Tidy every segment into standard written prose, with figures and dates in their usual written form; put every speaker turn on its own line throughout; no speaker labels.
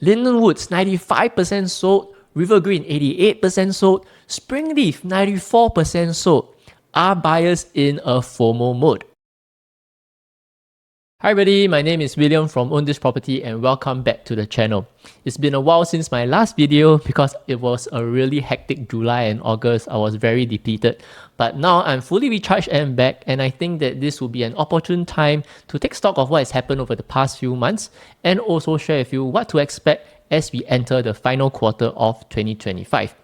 Lindenwood's 95% sold, River Green 88% sold, Springleaf 94% sold. Are buyers in a FOMO mode? Hi everybody, my name is William from Own This Property and welcome back to the channel. It's been a while since my last video because it was a really hectic July and August. I was very depleted, but now I'm fully recharged and back, and I think that this will be an opportune time to take stock of what has happened over the past few months and also share with you what to expect as we enter the final quarter of 2025.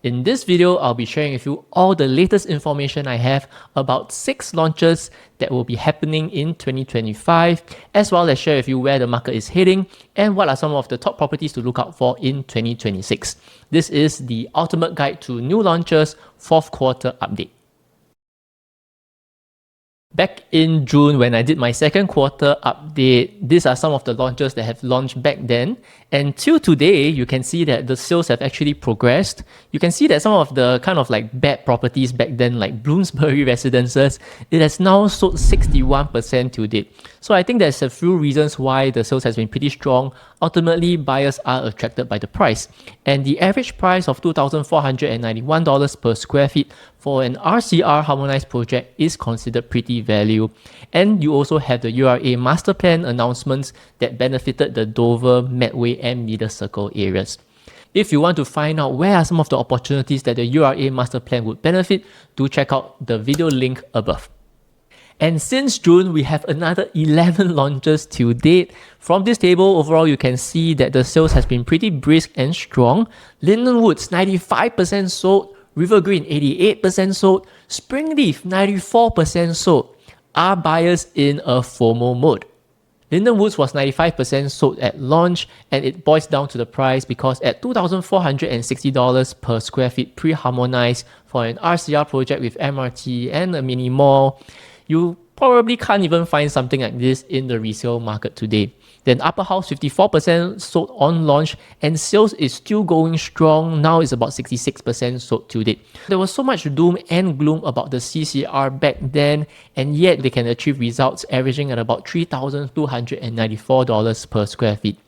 In this video, I'll be sharing with you all the latest information I have about 6 launches that will be happening in 2025, as well as share with you where the market is heading and what are some of the top properties to look out for in 2026. This is the ultimate guide to new launches 4th quarter update. Back in June, when I did my 2nd quarter update, these are some of the launches that have launched back then. And till today, you can see that the sales have actually progressed. You can see that some of the kind of like bad properties back then, like Bloomsbury Residences, it has now sold 61% to date. So I think there's a few reasons why the sales has been pretty strong. Ultimately, buyers are attracted by the price. And the average price of $2,491 per square feet for an RCR harmonized project is considered pretty value. And you also have the URA master plan announcements that benefited the Dover, Medway and Middle Circle areas. If you want to find out where are some of the opportunities that the URA master plan would benefit, do check out the video link above. And since June, we have another 11 launches to date. From this table, overall, you can see that the sales has been pretty brisk and strong. Lindenwood's 95% sold, River Green 88% sold, Springleaf 94% sold. Are buyers in a FOMO mode? Lindenwood's was 95% sold at launch, and it boils down to the price because at $2,460 per square feet pre-harmonized for an RCR project with MRT and a mini mall, you probably can't even find something like this in the resale market today. Then Upper House 54% sold on launch, and sales is still going strong. Now it's about 66% sold to date. There was so much doom and gloom about the CCR back then, and yet they can achieve results averaging at about $3,294 per square feet.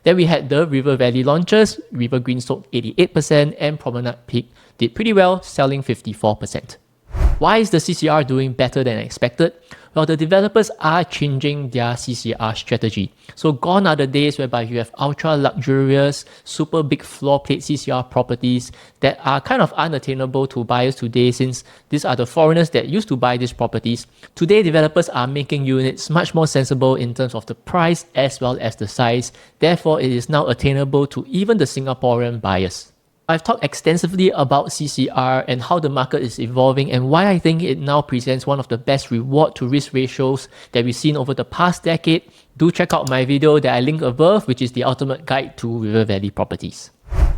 Then we had the River Valley launches. River Green sold 88% and Promenade Peak did pretty well, selling 54%. Why is the CCR doing better than expected? Well, the developers are changing their CCR strategy. So gone are the days whereby you have ultra luxurious, super big floor plate CCR properties that are kind of unattainable to buyers today, since these are the foreigners that used to buy these properties. Today, developers are making units much more sensible in terms of the price as well as the size. Therefore, it is now attainable to even the Singaporean buyers. I've talked extensively about CCR and how the market is evolving and why I think it now presents one of the best reward to risk ratios that we've seen over the past decade. Do check out my video that I link above, which is the ultimate guide to River Valley properties.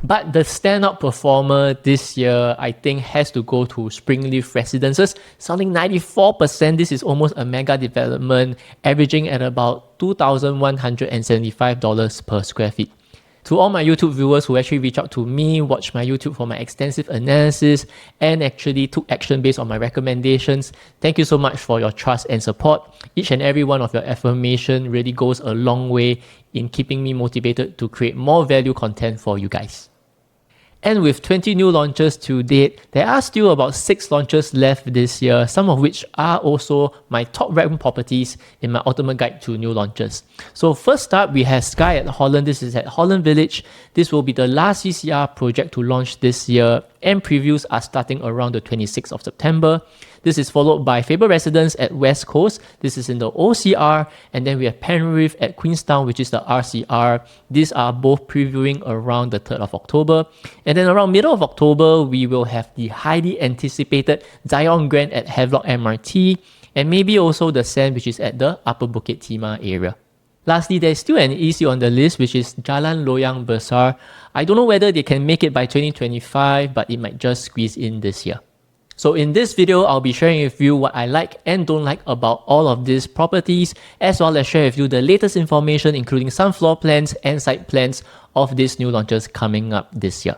But the standout performer this year, I think, has to go to Springleaf Residences, selling 94%. This is almost a mega development, averaging at about $2,175 per square feet. To all my YouTube viewers who actually reach out to me, watch my YouTube for my extensive analysis, and actually took action based on my recommendations, thank you so much for your trust and support. Each and every one of your affirmation really goes a long way in keeping me motivated to create more value content for you guys. And with 20 new launches to date, there are still about 6 launches left this year, some of which are also my top ranked properties in my ultimate guide to new launches. So first up, we have Skye at Holland. This is at Holland Village. This will be the last CCR project to launch this year, and previews are starting around the 26th of September. This is followed by Faber Residence at West Coast. This is in the OCR. And then we have Penrith at Queenstown, which is the RCR. These are both previewing around the 3rd of October. And then around middle of October, we will have the highly anticipated Zyon Grand at Havelock MRT. And maybe also the Sand, which is at the Upper Bukit Timah area. Lastly, there's still an EC on the list, which is Jalan Loyang Besar. I don't know whether they can make it by 2025, but it might just squeeze in this year. So in this video, I'll be sharing with you what I like and don't like about all of these properties, as well as share with you the latest information, including some floor plans and site plans of these new launches coming up this year.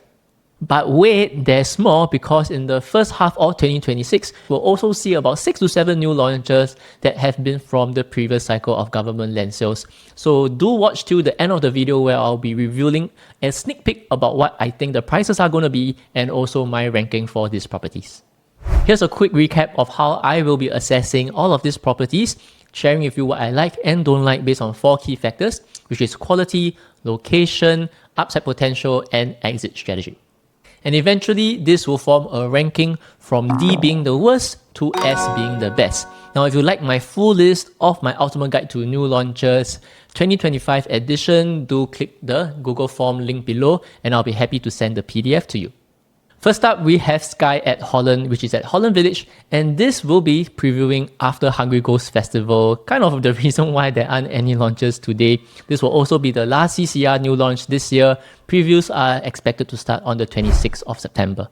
But wait, there's more, because in the first half of 2026, we'll also see about 6 to 7 new launches that have been from the previous cycle of government land sales. So do watch till the end of the video, where I'll be revealing a sneak peek about what I think the prices are going to be and also my ranking for these properties. Here's a quick recap of how I will be assessing all of these properties, sharing with you what I like and don't like based on 4 key factors, which is quality, location, upside potential, and exit strategy. And eventually, this will form a ranking from D being the worst to S being the best. Now, if you like my full list of my ultimate guide to new launches 2025 edition, do click the Google form link below and I'll be happy to send the PDF to you. First up, we have Skye at Holland, which is at Holland Village, and this will be previewing after Hungry Ghost Festival, kind of the reason why there aren't any launches today. This will also be the last CCR new launch this year. Previews are expected to start on the 26th of September.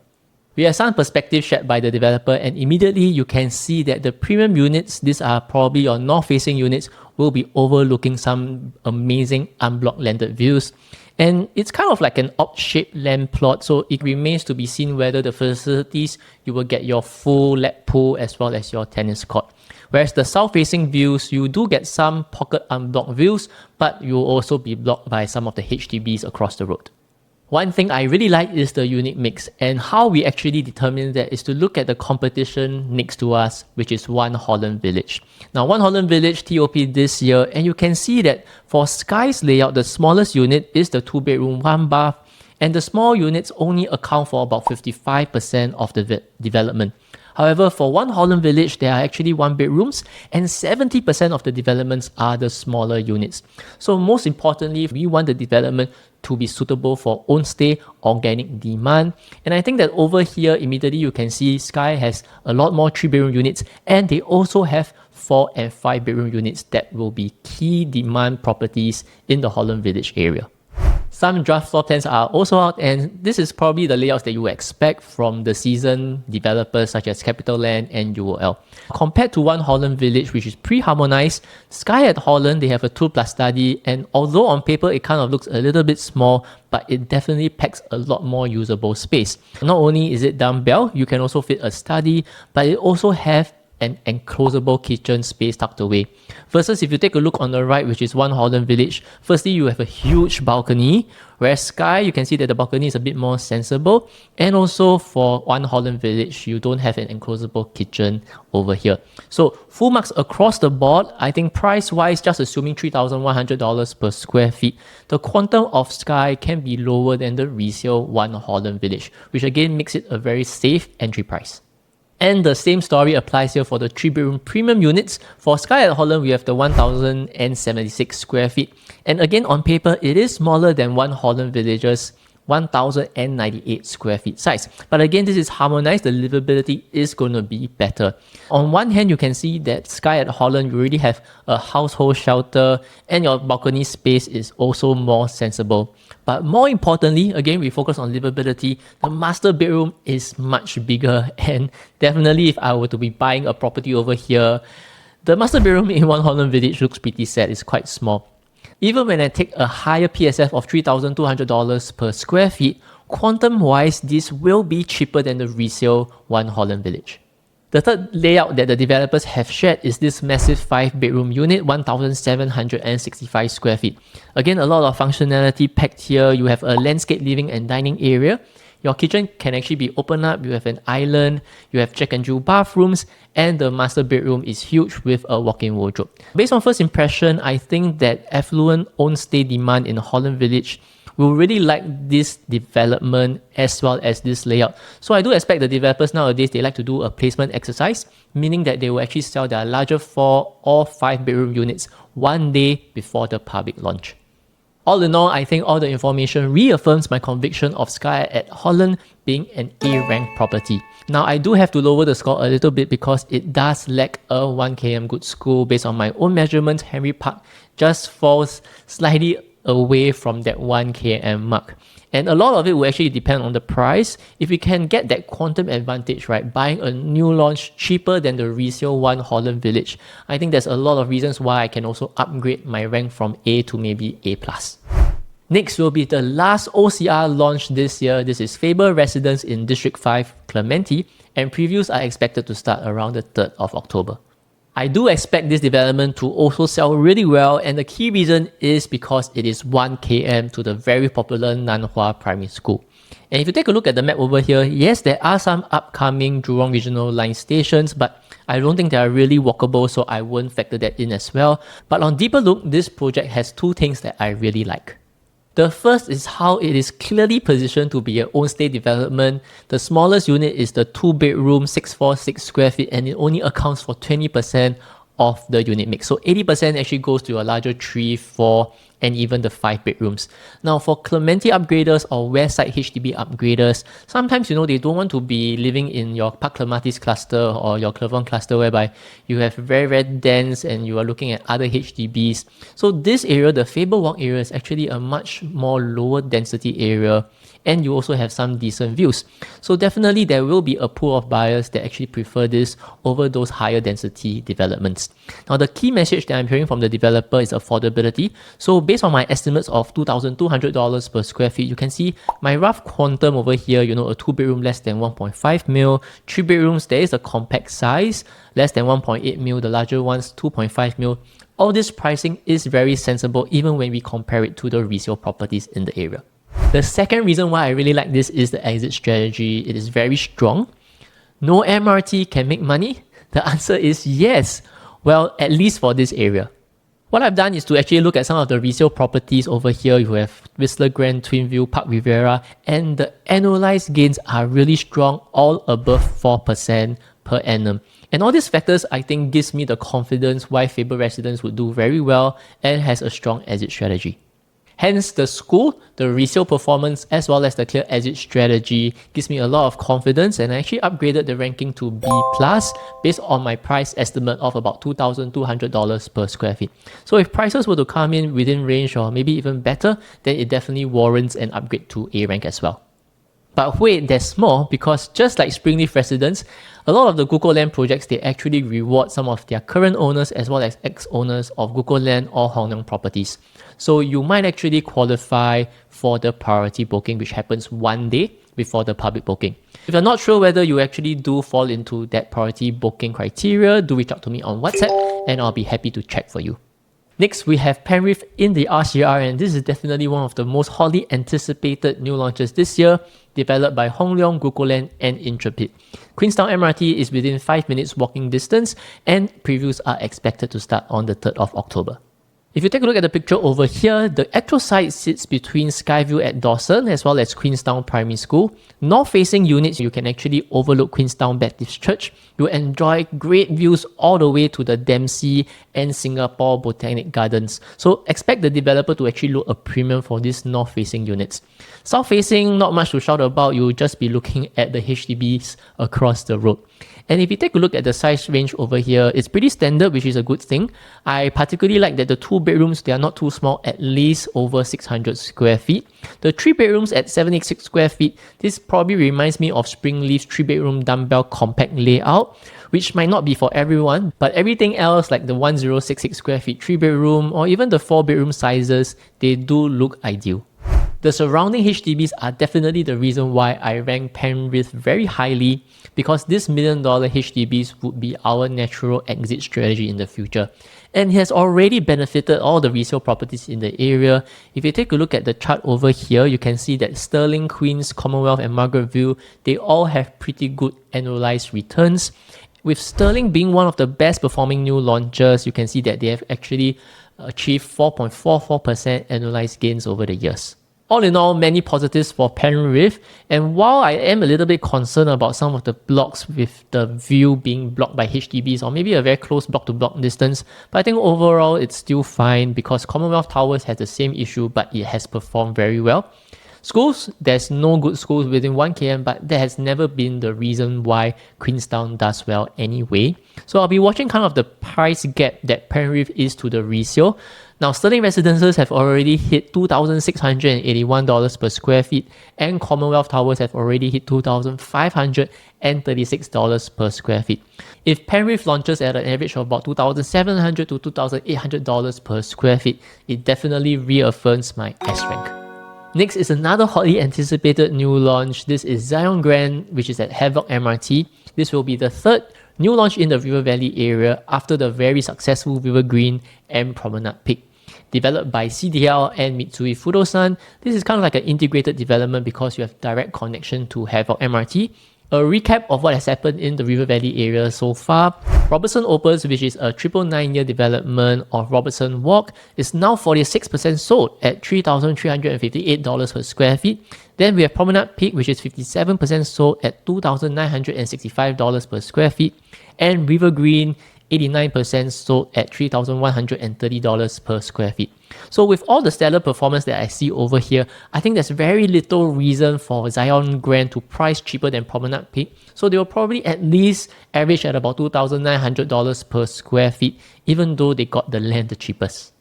We have some perspective shared by the developer, and immediately you can see that the premium units, these are probably your north-facing units, will be overlooking some amazing unblocked landed views. And it's kind of like an odd-shaped land plot, so it remains to be seen whether the facilities, you will get your full lap pool as well as your tennis court. Whereas the south-facing views, you do get some pocket unblocked views, but you will also be blocked by some of the HDBs across the road. One thing I really like is the unit mix, and how we actually determine that is to look at the competition next to us, which is One Holland Village. Now, One Holland Village TOP this year, and you can see that for Skye's layout, the smallest unit is the 2-bedroom, 1-bath, and the small units only account for about 55% of the development. However, for One Holland Village, there are actually 1-bedrooms, and 70% of the developments are the smaller units. So most importantly, we want the development to be suitable for own stay, organic demand. And I think that over here, immediately you can see Skye has a lot more 3-bedroom units, and they also have 4 and 5-bedroom units that will be key demand properties in the Holland Village area. Some draft floor plans are also out, and this is probably the layouts that you expect from the seasoned developers such as CapitaLand and UOL. Compared to One Holland Village, which is pre-harmonized, Skye at Holland, they have a 2+ study, and although on paper it kind of looks a little bit small, but it definitely packs a lot more usable space. Not only is it dumbbell, you can also fit a study, but it also have an enclosable kitchen space tucked away. Versus if you take a look on the right, which is One Holland Village, firstly you have a huge balcony, whereas Skye, you can see that the balcony is a bit more sensible, and also for One Holland Village, you don't have an enclosable kitchen over here. So full marks across the board. I think price-wise, just assuming $3,100 per square feet, the quantum of Skye can be lower than the resale One Holland Village, which again makes it a very safe entry price. And the same story applies here for the 3-bedroom premium units. For Skye at Holland, we have the 1,076 square feet. And again, on paper, it is smaller than One Holland Village's 1,098 square feet size. But again, this is harmonized. The livability is going to be better. On one hand, you can see that Skye at Holland, you already have a household shelter, and your balcony space is also more sensible. But more importantly, again, we focus on livability. The master bedroom is much bigger, and definitely if I were to be buying a property over here, the master bedroom in One Holland Village looks pretty sad. It's quite small. Even when I take a higher PSF of $3,200 per square feet, quantum-wise, this will be cheaper than the resale One Holland Village. The third layout that the developers have shared is this massive 5-bedroom unit, 1,765 square feet. Again, a lot of functionality packed here. You have a landscape living and dining area. Your kitchen can actually be opened up. You have an island, you have Jack and Jill bathrooms, and the master bedroom is huge with a walk-in wardrobe. Based on first impression, I think that affluent own stay demand in Holland Village will really like this development as well as this layout. So I do expect the developers nowadays, they like to do a placement exercise, meaning that they will actually sell their larger 4 or 5-bedroom units one day before the public launch. All in all, I think all the information reaffirms my conviction of Skye at Holland being an A-rank property. Now, I do have to lower the score a little bit because it does lack a 1km good school. Based on my own measurements, Henry Park just falls slightly away from that 1km mark. And a lot of it will actually depend on the price. If we can get that quantum advantage, right, buying a new launch cheaper than the resale One Holland Village, I think there's a lot of reasons why I can also upgrade my rank from A to maybe A+. Next will be the last OCR launch this year. This is Faber Residence in District 5, Clementi, and previews are expected to start around the 3rd of October. I do expect this development to also sell really well, and the key reason is because it is 1 km to the very popular Nanhua Primary School. And if you take a look at the map over here, yes, there are some upcoming Jurong Regional Line stations, but I don't think they are really walkable, so I won't factor that in as well. But on deeper look, this project has two things that I really like. The first is how it is clearly positioned to be an own stay development. The smallest unit is the 2-bedroom, 646 square feet, and it only accounts for 20% of the unit mix. So 80% actually goes to a larger 3, 4, and even the 5 bedrooms. Now for Clementi upgraders or Westside HDB upgraders, sometimes they don't want to be living in your Park Clematis cluster or your Clermont cluster whereby you have very, very dense and you are looking at other HDBs. So this area, the Faber Walk area, is actually a much more lower density area, and you also have some decent views. So definitely there will be a pool of buyers that actually prefer this over those higher density developments. Now the key message that I'm hearing from the developer is affordability. So based on my estimates of $2,200 per square feet, you can see my rough quantum over here, a 2-bedroom less than 1.5 mil, 3 bedrooms, there is a compact size, less than 1.8 mil, the larger ones 2.5 mil. All this pricing is very sensible even when we compare it to the resale properties in the area. The second reason why I really like this is the exit strategy. It is very strong. No MRT can make money? The answer is yes. Well, at least for this area. What I've done is to actually look at some of the resale properties over here. You have Whistler Grand, Twinview, Park Riviera, and the annualized gains are really strong, all above 4% per annum. And all these factors, I think, gives me the confidence why Faber Residence would do very well and has a strong exit strategy. Hence, the school, the resale performance, as well as the clear exit strategy gives me a lot of confidence, and I actually upgraded the ranking to B+, based on my price estimate of about $2,200 per square feet. So if prices were to come in within range or maybe even better, then it definitely warrants an upgrade to A rank as well. But wait, there's more, because just like Springleaf Residence, a lot of the Guko Land projects, they actually reward some of their current owners as well as ex-owners of Guko Land or Hong Leong properties. So you might actually qualify for the priority booking, which happens one day before the public booking. If you're not sure whether you actually do fall into that priority booking criteria, do reach out to me on WhatsApp and I'll be happy to check for you. Next, we have Penrith in the RCR, and this is definitely one of the most hotly anticipated new launches this year, developed by Hong Leong, Guko Land, and Intrepid. Queenstown MRT is within 5 minutes walking distance, and previews are expected to start on the 3rd of October. If you take a look at the picture over here, the actual site sits between Skyview at Dawson as well as Queenstown Primary School. North-facing units, you can actually overlook Queenstown Baptist Church. You enjoy great views all the way to the Dempsey and Singapore Botanic Gardens. So expect the developer to actually look a premium for these north-facing units. South-facing, not much to shout about. You'll just be looking at the HDBs across the road. And if you take a look at the size range over here, it's pretty standard, which is a good thing. I particularly like that the 2 bedrooms, they are not too small, at least over 600 square feet. The 3 bedrooms at 786 square feet, this probably reminds me of Springleaf's 3-bedroom dumbbell compact layout, which might not be for everyone, but everything else like the 1066 square feet 3-bedroom or even the 4-bedroom sizes, they do look ideal. The surrounding HDBs are definitely the reason why I rank Penrith very highly, because this $1 million HDBs would be our natural exit strategy in the future. And it has already benefited all the resale properties in the area. If you take a look at the chart over here, you can see that Stirling, Queens, Commonwealth and Margaretville, they all have pretty good annualized returns. With Stirling being one of the best performing new launches, you can see that they have actually achieved 4.44% annualized gains over the years. All in all, many positives for Penrith, and while I am a little bit concerned about some of the blocks with the view being blocked by HDBs or maybe a very close block-to-block distance, but I think overall it's still fine because Commonwealth Towers has the same issue, but it has performed very well. Schools, there's no good schools within 1 km, but that has never been the reason why Queenstown does well anyway. So I'll be watching kind of the price gap that Penrith is to the resale. Now, Sterling residences have already hit $2,681 per square feet, and Commonwealth Towers have already hit $2,536 per square feet. If Penrith launches at an average of about $2,700 to $2,800 per square feet, it definitely reaffirms my S rank. Next is another hotly anticipated new launch. This is Zyon Grand, which is at Havelock MRT. This will be the third new launch in the River Valley area after the very successful River Green and Promenade Peak. Developed by CDL and Mitsui Fudosan, this is kind of like an integrated development because you have direct connection to Havelock MRT. A recap of what has happened in the River Valley area so far. Robertson Opus, which is a 999-year development of Robertson Walk, is now 46% sold at $3,358 per square feet. Then we have Promenade Peak, which is 57% sold at $2,965 per square feet. And River Green, 89% sold at $3,130 per square feet. So with all the stellar performance that I see over here, I think there's very little reason for Zyon Grand to price cheaper than Promenade Peak. So they will probably at least average at about $2,900 per square feet, even though they got the land the cheapest.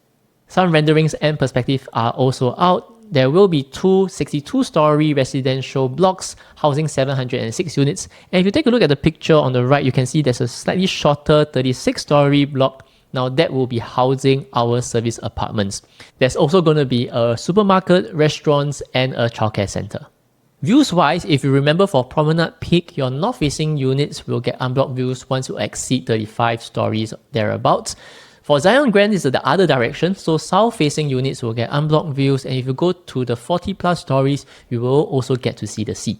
Some renderings and perspective are also out. There will be two 62-story residential blocks housing 706 units. And if you take a look at the picture on the right, you can see there's a slightly shorter 36-story block. Now that will be housing our service apartments. There's also going to be a supermarket, restaurants, and a childcare center. Views-wise, if you remember for Promenade Peak, your north-facing units will get unblocked views once you exceed 35 stories thereabouts. For Zyon Grand, this is the other direction, so south-facing units will get unblocked views, and if you go to the 40+ stories, you will also get to see the sea.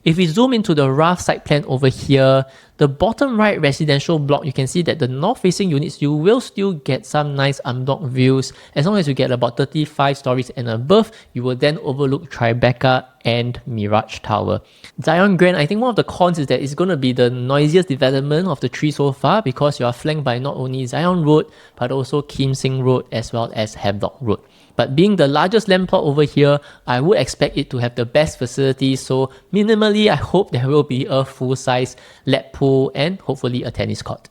If we zoom into the rough site plan over here, the bottom right residential block, you can see that the north-facing units, you will still get some nice unblocked views. As long as you get about 35 stories and above, you will then overlook Tribeca and Mirage Tower. Zyon Grand, I think one of the cons is that it's going to be the noisiest development of the three so far because you are flanked by not only Zyon Road, but also Kim Sing Road as well as Havelock Road. But being the largest land plot over here, I would expect it to have the best facilities, so minimally I hope there will be a full-size lap pool and hopefully a tennis court.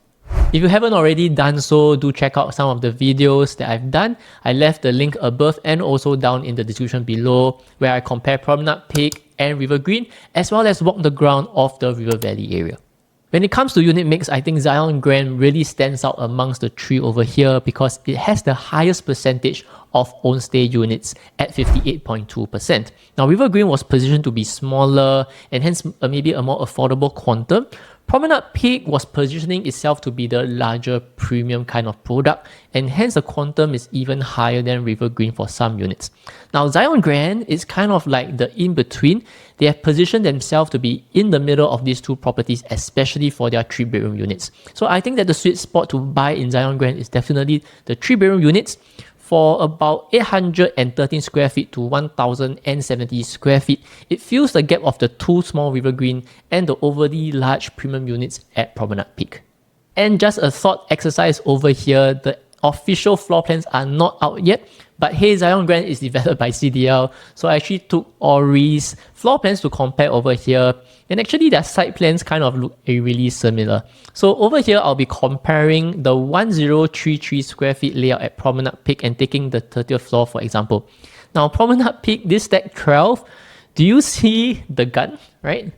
If you haven't already done so, do check out some of the videos that I've done. I left the link above and also down in the description below where I compare Promenade Peak and River Green as well as walk the ground of the River Valley area. When it comes to unit mix, I think Zyon Grand really stands out amongst the three over here because it has the highest percentage of own stay units at 58.2%. Now, River Green was positioned to be smaller and hence maybe a more affordable quantum. Promenade Peak was positioning itself to be the larger premium kind of product, and hence the quantum is even higher than River Green for some units. Now, Zyon Grand is kind of like the in-between. They have positioned themselves to be in the middle of these two properties, especially for their 3-bedroom units. So I think that the sweet spot to buy in Zyon Grand is definitely the 3-bedroom units for about 813 square feet to 1070 square feet. It fills the gap of the two small River Green and the overly large premium units at Promenade Peak. And just a thought exercise over here, the official floor plans are not out yet, but hey, Zyon Grand is developed by CDL, so I actually took Ori's floor plans to compare over here, and actually their site plans kind of look really similar. So over here, I'll be comparing the 1033 square feet layout at Promenade Peak and taking the 30th floor for example. Now Promenade Peak, this stack 12, do you see the gun, right?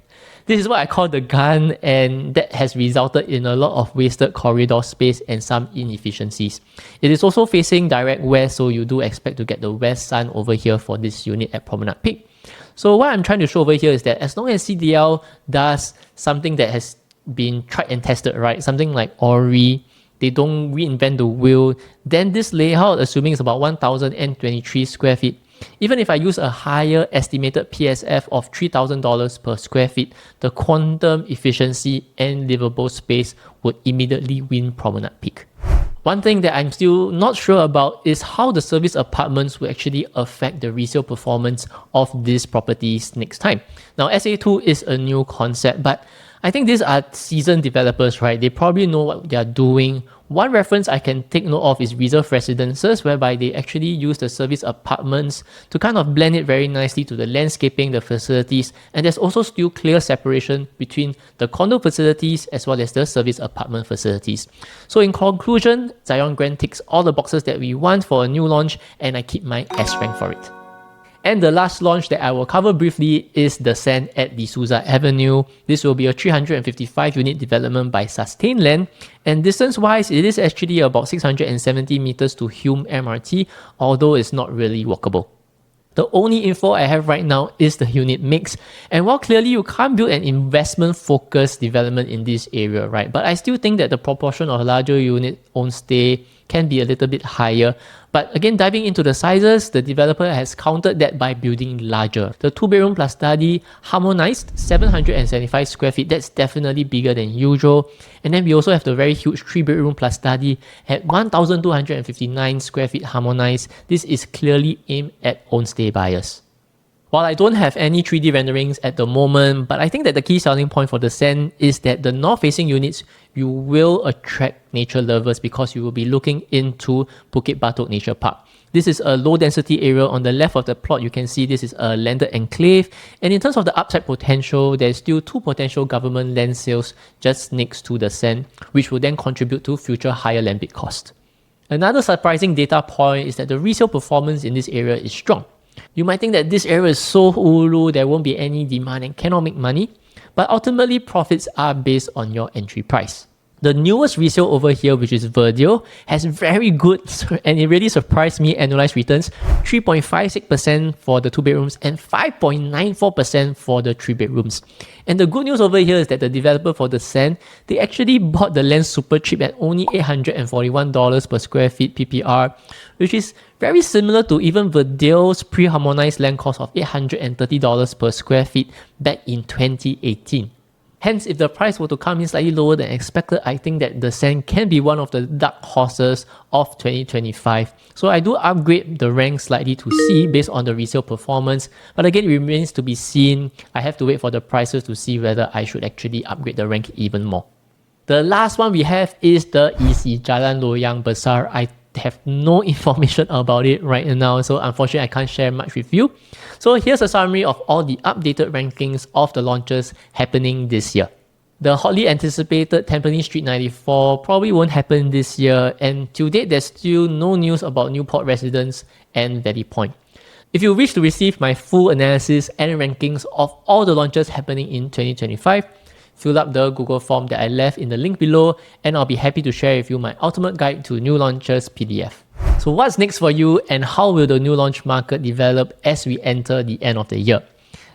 This is what I call the gun, and that has resulted in a lot of wasted corridor space and some inefficiencies. It is also facing direct west, so you do expect to get the west sun over here for this unit at Promenade Peak. So what I'm trying to show over here is that as long as CDL does something that has been tried and tested, right, something like Ori, they don't reinvent the wheel, then this layout, assuming it's about 1023 square feet, even if I use a higher estimated PSF of $3,000 per square feet, the quantum efficiency and livable space would immediately win Promenade Peak. One thing that I'm still not sure about is how the service apartments will actually affect the resale performance of these properties next time. Now, SA2 is a new concept, but I think these are seasoned developers, right? They probably know what they're doing. One reference I can take note of is Reserve Residences, whereby they actually use the service apartments to kind of blend it very nicely to the landscaping, the facilities, and there's also still clear separation between the condo facilities as well as the service apartment facilities. So in conclusion, Zyon Grand ticks all the boxes that we want for a new launch, and I keep my S rank for it. And the last launch that I will cover briefly is the Sand at D'Souza Avenue. This will be a 355 unit development by Sustain Land, and distance wise it is actually about 670 meters to Hume MRT, although it's not really walkable. The only info I have right now is the unit mix, and while clearly you can't build an investment focused development in this area, right? But I still think that the proportion of larger unit own stay can be a little bit higher. But again, diving into the sizes, the developer has countered that by building larger. The 2-bedroom plus study harmonized 775 square feet. That's definitely bigger than usual. And then we also have the very huge 3-bedroom plus study at 1,259 square feet harmonized. This is clearly aimed at own stay buyers. While I don't have any 3D renderings at the moment, but I think that the key selling point for the Sand is that the north-facing units, you will attract nature lovers because you will be looking into Bukit Batok Nature Park. This is a low-density area. On the left of the plot, you can see this is a landed enclave. And in terms of the upside potential, there's still 2 potential government land sales just next to the Sand, which will then contribute to future higher land bid cost. Another surprising data point is that the resale performance in this area is strong. You might think that this area is so ulu, there won't be any demand and cannot make money, but ultimately profits are based on your entry price. The newest resale over here, which is Verdale, has very good, and it really surprised me, annualized returns, 3.56% for the 2 bedrooms and 5.94% for the 3 bedrooms. And the good news over here is that the developer for the Sand, they actually bought the land super cheap at only $841 per square feet PPR, which is very similar to even Verdale's pre-harmonized land cost of $830 per square feet back in 2018. Hence, if the price were to come in slightly lower than expected, I think that the Sand can be one of the dark horses of 2025. So I do upgrade the rank slightly to C based on the resale performance. But again, it remains to be seen. I have to wait for the prices to see whether I should actually upgrade the rank even more. The last one we have is the EC Jalan Loyang Besar. I have no information about it right now, so unfortunately I can't share much with you. So here's a summary of all the updated rankings of the launches happening this year. The hotly anticipated Tampines Street 94 probably won't happen this year, and to date there's still no news about Newport Residence and Valley Point. If you wish to receive my full analysis and rankings of all the launches happening in 2025, fill up the Google form that I left in the link below, and I'll be happy to share with you my ultimate guide to new launches PDF. So what's next for you, and how will the new launch market develop as we enter the end of the year?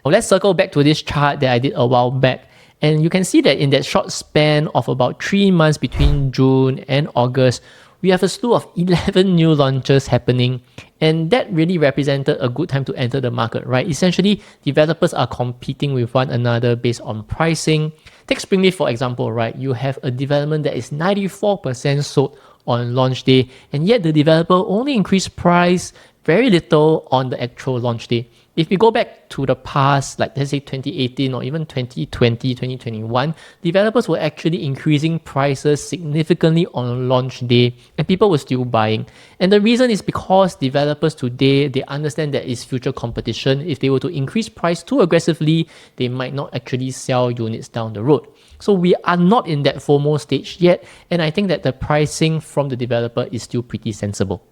Well, let's circle back to this chart that I did a while back, and you can see that in that short span of about 3 months between June and August, we have a slew of 11 new launches happening, and that really represented a good time to enter the market, right? Essentially, developers are competing with one another based on pricing. Take Springleaf for example, right? You have a development that is 94% sold on launch day, and yet the developer only increased price very little on the actual launch day. If we go back to the past, like let's say 2018 or even 2020, 2021, developers were actually increasing prices significantly on launch day, and people were still buying. And the reason is because developers today, they understand that it's future competition. If they were to increase price too aggressively, they might not actually sell units down the road. So we are not in that FOMO stage yet, and I think that the pricing from the developer is still pretty sensible.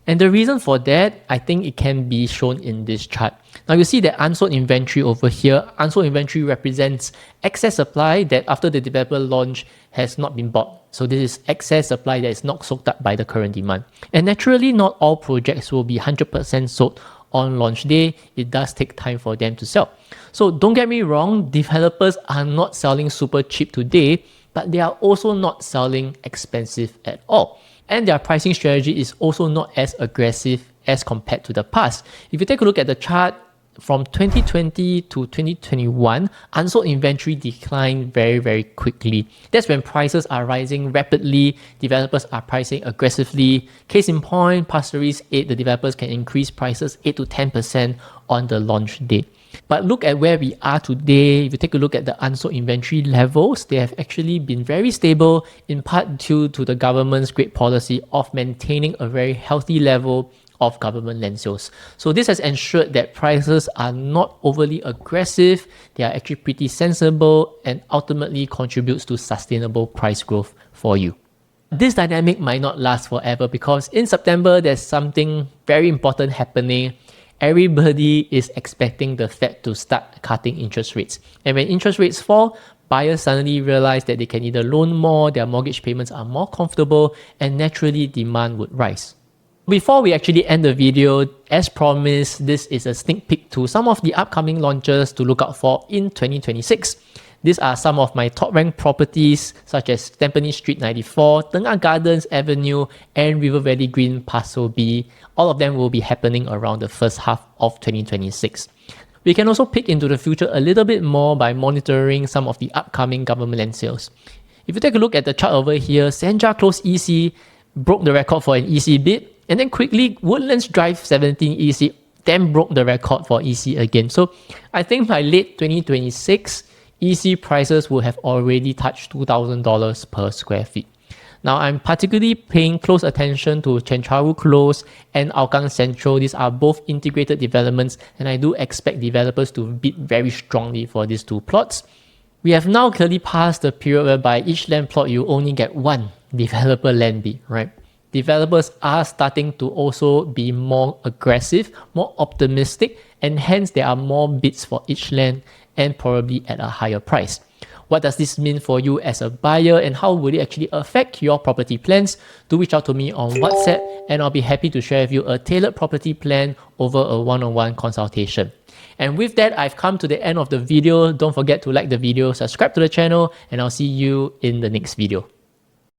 And the reason for that, I think it can be shown in this chart. Now you see that unsold inventory over here. Unsold inventory represents excess supply that after the developer launch has not been bought. So this is excess supply that is not soaked up by the current demand. And naturally, not all projects will be 100% sold on launch day. It does take time for them to sell. So don't get me wrong, developers are not selling super cheap today, but they are also not selling expensive at all. And their pricing strategy is also not as aggressive as compared to the past. If you take a look at the chart, from 2020 to 2021, unsold inventory declined very, very quickly. That's when prices are rising rapidly, developers are pricing aggressively. Case in point, Pasir Ris 8, the developers can increase prices 8 to 10% on the launch date. But look at where we are today. If you take a look at the unsold inventory levels, they have actually been very stable, in part due to the government's great policy of maintaining a very healthy level of government land sales. So this has ensured that prices are not overly aggressive, they are actually pretty sensible, and ultimately contributes to sustainable price growth for you. This dynamic might not last forever, because in September there's something very important happening. Everybody is expecting the Fed to start cutting interest rates. And when interest rates fall, buyers suddenly realize that they can either loan more, their mortgage payments are more comfortable, and naturally demand would rise. Before we actually end the video, as promised, this is a sneak peek to some of the upcoming launches to look out for in 2026. These are some of my top ranked properties, such as Tampines Street 94, Tengah Gardens Avenue, and River Valley Green Parcel B. All of them will be happening around the first half of 2026. We can also peek into the future a little bit more by monitoring some of the upcoming government land sales. If you take a look at the chart over here, Senja Close EC broke the record for an EC bid, and then quickly Woodlands Drive 17 EC then broke the record for EC again. So I think by late 2026, EC prices will have already touched $2,000 per square feet. Now, I'm particularly paying close attention to Chencharu Close and Hougang Central. These are both integrated developments, and I do expect developers to bid very strongly for these two plots. We have now clearly passed the period whereby each land plot you only get one developer land bid, right? Developers are starting to also be more aggressive, more optimistic, and hence there are more bids for each land and probably at a higher price. What does this mean for you as a buyer, and how will it actually affect your property plans? Do reach out to me on WhatsApp, and I'll be happy to share with you a tailored property plan over a one-on-one consultation. And with that, I've come to the end of the video. Don't forget to like the video, subscribe to the channel, and I'll see you in the next video.